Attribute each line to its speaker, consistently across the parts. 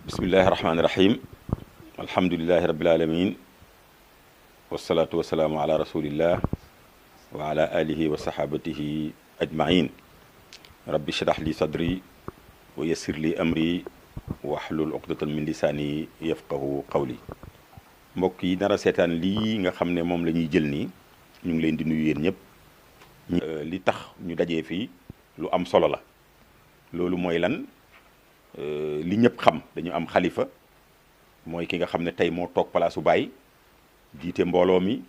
Speaker 1: bismillahi rahmaani rahim alhamdulilahi rabbil alamin wasalaatu wasalaamu ala rasulillah wa ala alihi wa sahabatihi ajmain rabbi shrah li sadri wa yassir li amri wahlul uqdatan min lisaani yafqahu qawli. mbokk yi nar a seetaan lii nga xam ne moom la ñuy jël nii ñu ngi leen di nuyu yéen ñëpp. li tax ñu dajee fii lu am solo la loolu mooy lan li ñëpp xam dañu am xalifa mooy ki nga xam ne tey moo toog palaasu Baye jiite mbooloo mi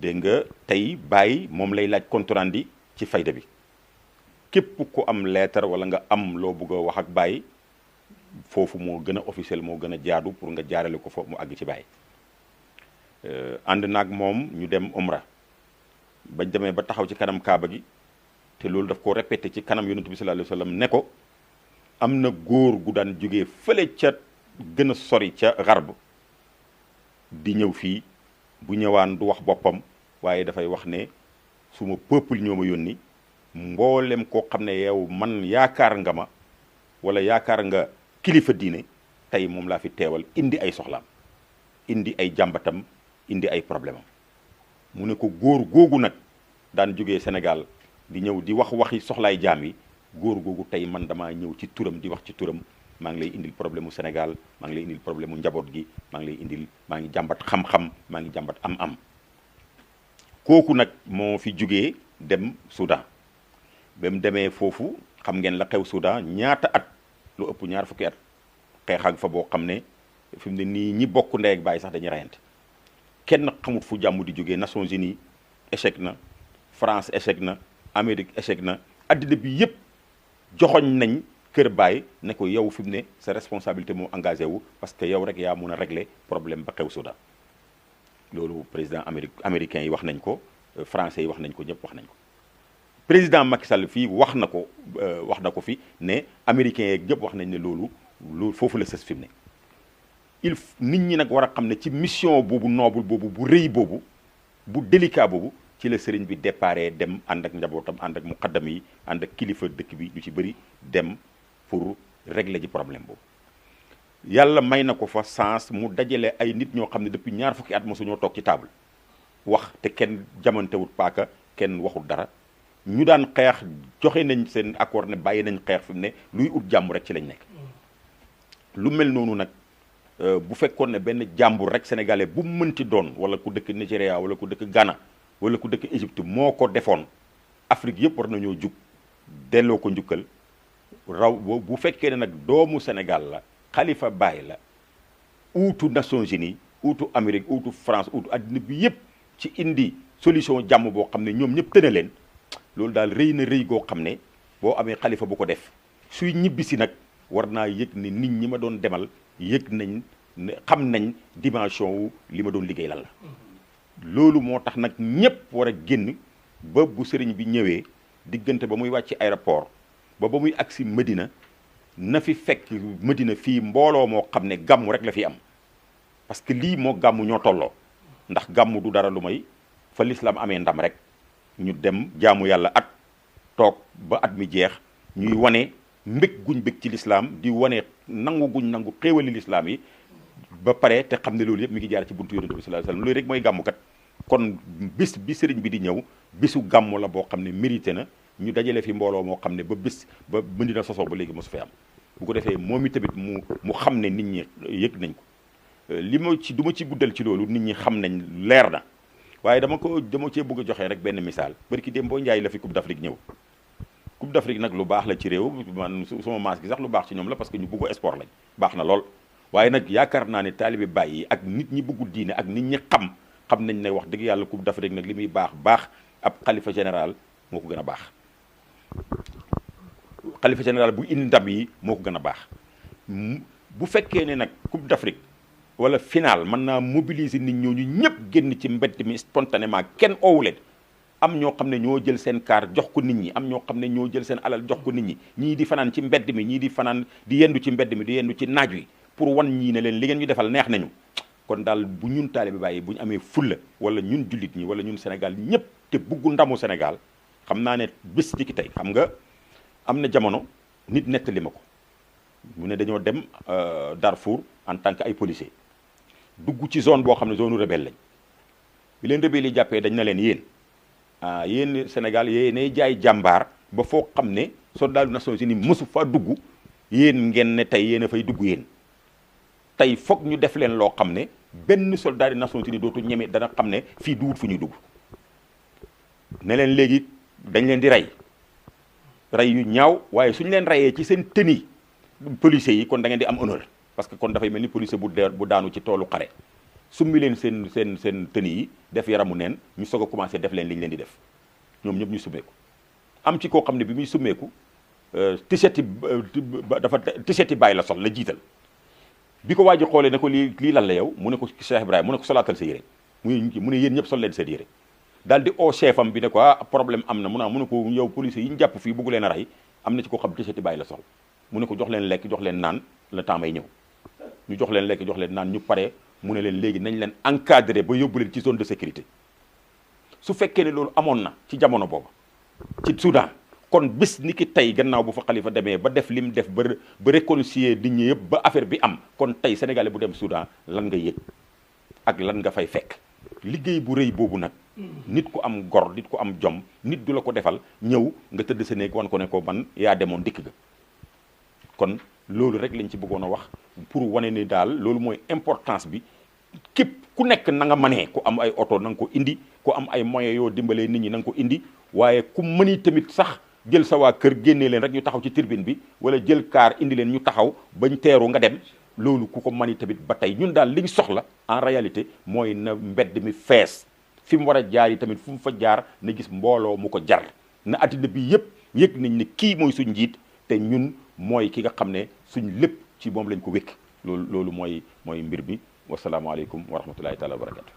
Speaker 1: dégg nga tey Baye moom lay laaj compte rendu ci fayda bi képp ku am lettre wala nga am loo bëgg a wax ak Baye foofu moo gën a officiel moo gën a jaadu pour nga jaarale ko foofu mu àgg ci Baye. ànd naag moom ñu dem Umra bañ demee ba taxaw ci kanam Kaaba gi te loolu daf ko répété ci kanam yonent bi sallallahu alayhi wa sallam ne ko am na góor gu daan jógee fële ca gën a sori ca Garb di ñëw fii bu ñëwaan du wax boppam waaye dafay wax ne suma peuple ñoo ma yónni mboolem koo xam ne yow man yaakaar nga ma wala yaakaar nga kilifa diine tey moom laa fi teewal indi ay soxlaam indi ay jàmbatam indi ay problème am mu ne ko góor googu nag daan jógee Sénégal di ñëw di wax waxi soxlaay jaam yi góor googu tey man damaa ñëw ci turam di wax ci turam maa ngi lay indil problème mu Sénégal maa ngi lay indil problème mu njaboot gi maa ngi lay indil maa ngi jàmbat xam-xam maa ngi jàmbat am-am. kooku nag moo fi jógee dem Soudan ba mu demee foofu xam ngeen la xew Soudan ñaata at lu ëpp ñaar fukki at xeex ak fa boo xam ne fi mu ne nii ñi bokk ndey ak baay sax dañuy reyante kenn xamut fu jàmm di jógee Nations Unies échec na France échec na Amérique échec na addina bi yëpp joxoñ nañ kër Baye ne ko yow fi mu ne sa responsabilité moo engagé wu parce que yow rek yaa mun a régler problème ba xew Soudan loolu président américain yi wax nañ ko français yi wax nañ ko ñëpp wax nañ ko. président Macky Sall fii wax na ko fi ne américains yeeg ñëpp wax nañ ne loolu foofu la sës fi mu ne nit ñi nag war a xam ne ci mission boobu noble boobu bu rëy boobu bu délicat boobu ci la sëriñ bi déparé dem ànd ak njabootam ànd ak muqaddam yi ànd ak kilifa dëkk bi ñu ci bëri dem pour régler ji problème boobu. yàlla may na ko fa sens mu dajale ay nit ñoo xam ne depuis ñaar fukki at mosu ñoo toog ci table wax te kenn jamantewut paaka kenn waxul dara ñu daan xeex joxe nañ seen accord ne bàyyi nañ xeex fi mu ne luy ut jàmm rek ci lañ nekk. lu mel noonu nag bu fekkoon ne benn jàmbur rek sénégalais bu mu mënti doon wala ku dëkk Nigéria wala ku dëkk Ghana wala ku dëkk Égypte moo ko defoon Afrique yëpp war nañoo jug delloo ko njukkal raw bu fekkee ne nag doomu Sénégal la Khalifa Baye la uutu Nations Unies uutu Amérique uutu France uutu addina bi yëpp ci indi solution jàmm boo xam ne ñoom ñëpp tëna leen loolu daal rëy na rëy goo xam ne boo amee xalifa bu ko def suy ñibbisi nag war naa yëg ne nit ñi ma doon demal yëg nañ xam nañ dimension wu li ma doon liggéey lan la. loolu moo tax nag ñëpp war a génn ba bu sëriñ bi ñëwee diggante ba muy wàcc aéroport ba muy agsi Medina na fi fekk Medina fii mbooloo moo xam ne gàmmu rek la fi am parce que lii moo gàmmu ñoo tolloo ndax gàmmu du dara lu may fa l'islam amee ndam rek ñu dem jaamu yàlla at toog ba at mi jeex ñuy wane mbég guñ bég ci l'islam di wane nangu guñ nangu xéewali l'islam yi ba pare te xam ne loolu yëpp mi ngi jaar ci buntu yonent bi sallallahu alayhi wasallam loolu rek mooy gàmmukat kon bis bi sëriñ bi di ñëw bisu gàmmu la boo xam ne mérité na ñu dajale fi mbooloo moo xam ne ba bis ba Medina sosoo ba léegi mosu fee am bu ko defee moom i tamit mu xam ne nit ñi yëg nañ ko li ma ci du ma ci guddal ci loolu nit ñi xam nañ leer na waaye dama cee bëgg a joxe rek benn misaal barki dem boo njaay la fi Coupe d'Afrique ñëw Coupe d'Afrique nag lu baax la ci réew man sama maas gi sax lu baax ci ñoom la parce que ñu bëgg sport lañ baax na lool waaye nag yaakaar naa ne taalibe Baye yi ak nit ñi bëggu diine ak nit ñi xam nañ ne wax dëgg yàlla Coupe d'Afrique nag li muy baax ab xalifa général moo ko gën a baax xalifa général bu indi ndam yi moo ko gën a baax bu fekkee ne nag Coupe d'Afrique wala final mën naa mobiliser nit ñooñu ñëpp génn ci mbedd mi spontanément kenn oowu leen am ñoo xam ne ñoo jël seen kaar jox ko nit ñi am ñoo xam ne ñoo jël seen alal jox ko nit ñi ñii di fanaan ci mbedd mi ñii di fanaan di yendu ci mbedd mi di yendu ci naaj wi pour wan ñii ne leen li ngeen ñu defal neex nañu kon daal bu ñun taalibe Baye bu ñu amee fulla wala ñun jullit ñi wala ñun Sénégal ñëpp te buggu ndamu Sénégal xam naa ne bés ci ki tey xam nga am na jamono nit nettali ma ko mu ne dañoo dem Darfour en tant que ay policiers dugg ci zone boo xam ne zone rebelle lañ bi leen rebelle yi jàppee dañ na leen yéen yéen Sénégal yéenay jaay jàmbaar ba foo xam ne soldat des Nations Unies mësu faa dugg yéen ngeen ne tey yéen a fay dugg yéen tey foog ñu def leen loo xam ne benn soldat des Nations Unies dootu ñeme dana xam ne fii duwut fu ñuy dugg ne leen léegi dañ leen di rey yu ñaaw waaye suñu leen reyee ci seen tenue policiers yi kon da ngeen di am honneur parce que kon dafay mel ni policier bu daanu ci toolu xare summi leen seen tenue yi def yaramu neen ñu soog a commencé def leen li ñu leen di def ñoom ñëpp ñu summeeku am ci koo xam ne bi muy summeeku t-shirt yi bàyyi la sol la jiital bi ko waa ji xoolee ne ko lii lan la yow mu ne ko Cheikh Ibrahima mu ne ko solaatal sa yére mu ne yéen ñëpp sol leen seen yére daal di au chef am bi ne ko problème am na mu ne ko yow policier yi ñu jàpp fii bëggu leen a rey am na ci koo xam t-shirt yi bàyyi la sol mu ne ko jox leen lekk jox leen naan le temps may ñëw ñu jox leen lekk jox leen naan ñu pare mu ne leen léegi nañ leen encadré ba yóbbu leen ci zone de sécurité su fekkee ne loolu amoon na ci jamono boobu ci Soudan kon bis ni ki tey gannaaw bu fa Khalifa demee ba def lim def ba réconcilier nit ñi yëpp ba affaire bi am kon tey sénégalais bu dem Soudan lan nga yëg ak lan nga fay fekk liggéey bu rëy boobu nag nit ku am gor nit ku am jom nit du la ko defal ñëw nga tëdd sa néeg wan ko ne ko man yaa demoon dikk ga kon loolu rek lañ ci bëggoon a wax pour wane ni daal loolu mooy importance bi képp ku nekk na nga mënee ku am ay oto na nga ko indi ku am ay moyens yoo dimbalee nit ñi na nga ko indi waaye ku mëni tamit sax jël sa waa kër génnee leen rek ñu taxaw ci tribune bi wala jël kaar indi leen ñu taxaw bañ teeru nga dem loolu ku ko mëni tamit ba tey ñun daal liñ soxla en réalité mooy na mbedd mi fees fi mu war a jaar yi tamit fu mu fa jaar na gis mbooloo mu ko jar na addina bi yëpp yëg nañ ne kii mooy suñ njiit te ñun mooy ki nga xam ne suñ lépp ci moom lañ ko wékk loolu mooy mbir mi wasalaamaaleykum wa rahmatullahi taala wa barakatu